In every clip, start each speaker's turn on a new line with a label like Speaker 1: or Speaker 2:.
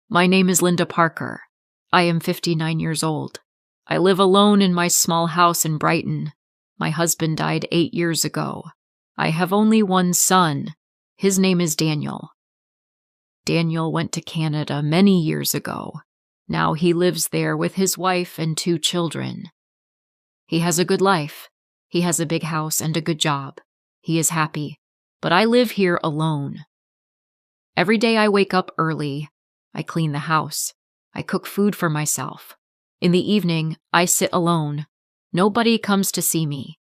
Speaker 1: My name is Linda Parker. I am 59 years old. I live alone in my small house in Brighton. My husband died 8 years ago. I have only one son. His name is Daniel. Daniel went to Canada many years ago. Now he lives there with his wife and 2 children. He has a good life. He has a big house and a good job. He is happy, but I live here alone. Every day I wake up early. I clean the house. I cook food for myself. In the evening, I sit alone. Nobody comes to see me.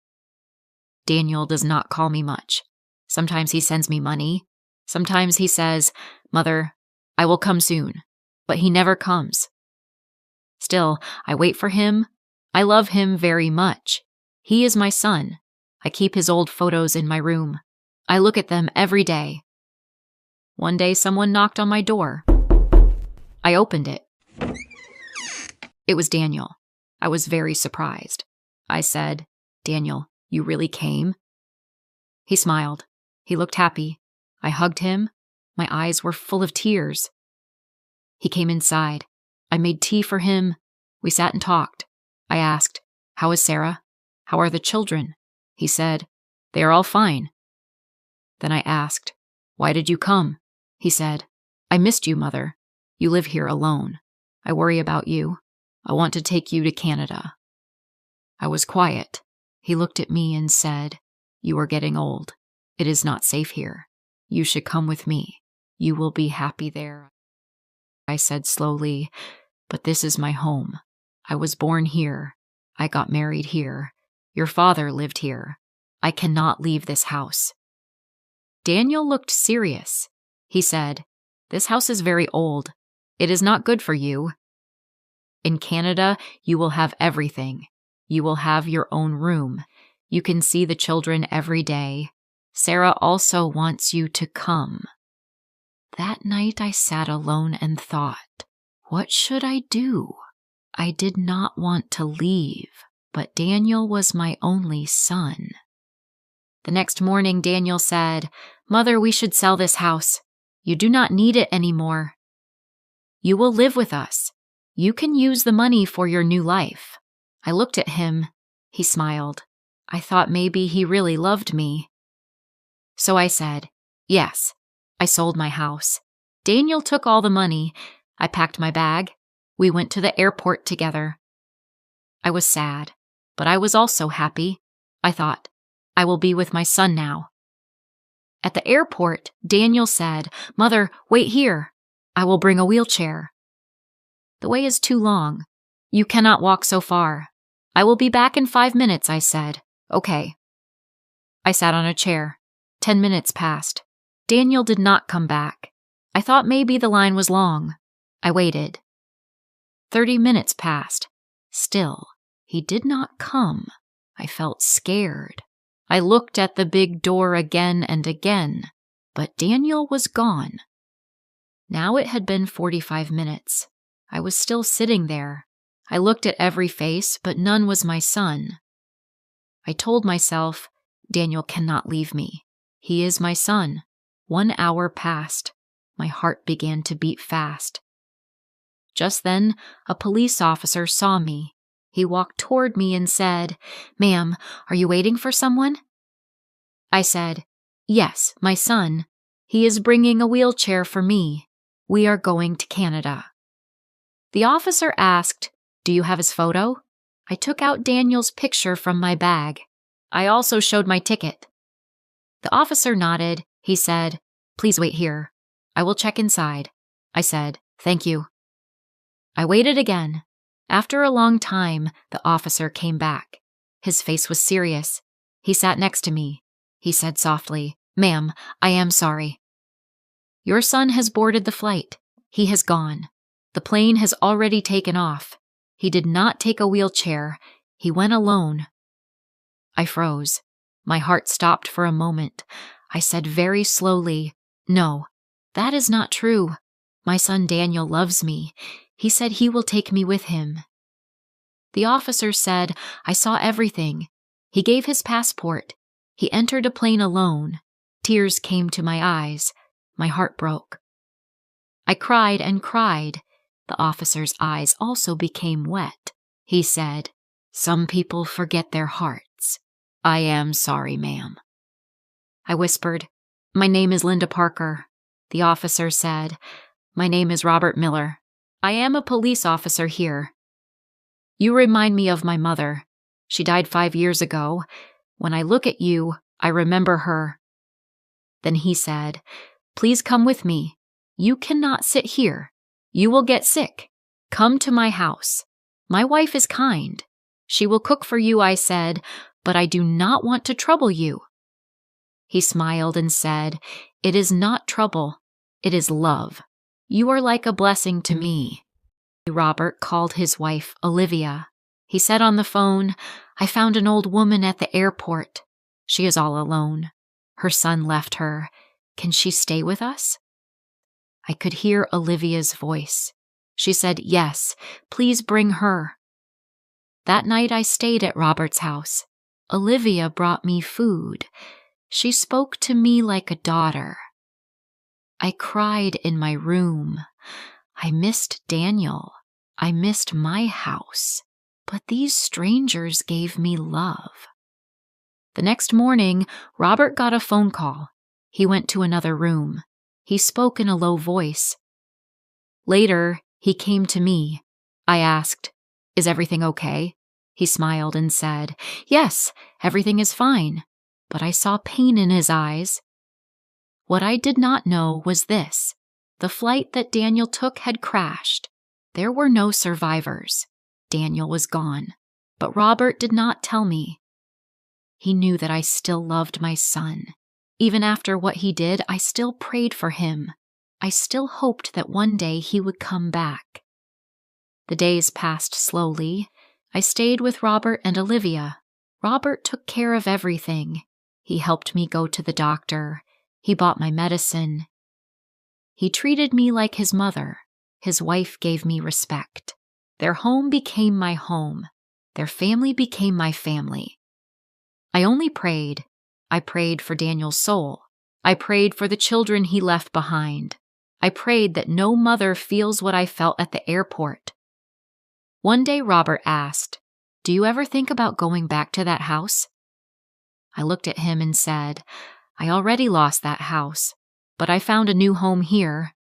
Speaker 1: Daniel does not call me much. Sometimes he sends me money. Sometimes he says, "Mother, I will come soon," but he never comes. Still, I wait for him. I love him very much. He is my son. I keep his old photos in my room. I look at them every day. One day someone knocked on my door. I opened it. It was Daniel. I was very surprised. I said, "Daniel, you really came?" He smiled. He looked happy. I hugged him. My eyes were full of tears. He came inside. I made tea for him. We sat and talked. I asked, "How is Sarah? How are the children?" He said, "They are all fine." Then I asked, "Why did you come?" He said, "I missed you, Mother. You live here alone. I worry about you. I want to take you to Canada." I was quiet. He looked at me and said, "You are getting old. It is not safe here. You should come with me. You will be happy there." I said slowly, "But this is my home. I was born here. I got married here. Your father lived here. I cannot leave this house." Daniel looked serious. He said, "This house is very old. It is not good for you. In Canada, you will have everything. You will have your own room. You can see the children every day. Sarah also wants you to come." That night I sat alone and thought, what should I do? I did not want to leave, but Daniel was my only son. The next morning, Daniel said, "Mother, we should sell this house. You do not need it anymore. You will live with us. You can use the money for your new life." I looked at him. He smiled. I thought maybe he really loved me. So I said, "Yes." I sold my house. Daniel took all the money. I packed my bag. We went to the airport together. I was sad, but I was also happy. I thought, I will be with my son now. At the airport, Daniel said, "Mother, wait here. I will bring a wheelchair." "The way is too long. You cannot walk so far." "I will be back in 5 minutes," I said. "Okay." I sat on a chair. 10 minutes passed. Daniel did not come back. I thought maybe the line was long. I waited. 30 minutes passed. Still, he did not come. I felt scared. I looked at the big door again and again, but Daniel was gone. Now it had been 45 minutes. I was still sitting there. I looked at every face, but none was my son. I told myself, Daniel cannot leave me. He is my son. 1 hour passed. My heart began to beat fast. Just then, a police officer saw me. He walked toward me and said, "Ma'am, are you waiting for someone?" I said, "Yes, my son. He is bringing a wheelchair for me. We are going to Canada." The officer asked, "Do you have his photo?" I took out Daniel's picture from my bag. I also showed my ticket. The officer nodded. He said, "Please wait here. I will check inside." I said, "Thank you." I waited again. After a long time, the officer came back. His face was serious. He sat next to me. He said softly, "Ma'am, I am sorry. Your son has boarded the flight. He has gone. The plane has already taken off. He did not take a wheelchair. He went alone." I froze. My heart stopped for a moment. I said very slowly, "No, that is not true. My son Daniel loves me. He said he will take me with him." The officer said, "I saw everything." He gave his passport. He entered a plane alone. Tears came to my eyes. My heart broke. I cried and cried. The officer's eyes also became wet. He said, "Some people forget their hearts. I am sorry, ma'am." I whispered, "My name is Linda Parker." The officer said, "My name is Robert Miller. I am a police officer here. You remind me of my mother. She died 5 years ago. When I look at you, I remember her." Then he said, "Please come with me. You cannot sit here. You will get sick. Come to my house. My wife is kind. She will cook for you," I said, "but I do not want to trouble you." He smiled and said, "It is not trouble. It is love. You are like a blessing to me." Robert called his wife Olivia. He said on the phone, "I found an old woman at the airport. She is all alone. Her son left her. Can she stay with us?" I could hear Olivia's voice. She said, "Yes, please bring her." That night I stayed at Robert's house. Olivia brought me food. She spoke to me like a daughter. I cried in my room. I missed Daniel. I missed my house. But these strangers gave me love. The next morning, Robert got a phone call. He went to another room. He spoke in a low voice. Later, he came to me. I asked, "Is everything okay?" He smiled and said, "Yes, everything is fine." But I saw pain in his eyes. What I did not know was this: the flight that Daniel took had crashed. There were no survivors. Daniel was gone. But Robert did not tell me. He knew that I still loved my son. Even after what he did, I still prayed for him. I still hoped that one day he would come back. The days passed slowly. I stayed with Robert and Olivia. Robert took care of everything. He helped me go to the doctor. He bought my medicine. He treated me like his mother. His wife gave me respect. Their home became my home. Their family became my family. I only prayed. I prayed for Daniel's soul. I prayed for the children he left behind. I prayed that no mother feels what I felt at the airport. One day Robert asked, "Do you ever think about going back to that house?" I looked at him and said, "I already lost that house, but I found a new home here."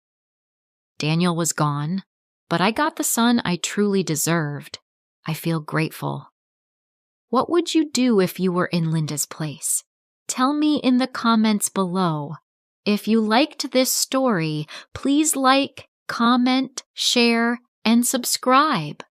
Speaker 1: Daniel was gone, but I got the son I truly deserved. I feel grateful. What would you do if you were in Linda's place? Tell me in the comments below. If you liked this story, please like, comment, share, and subscribe.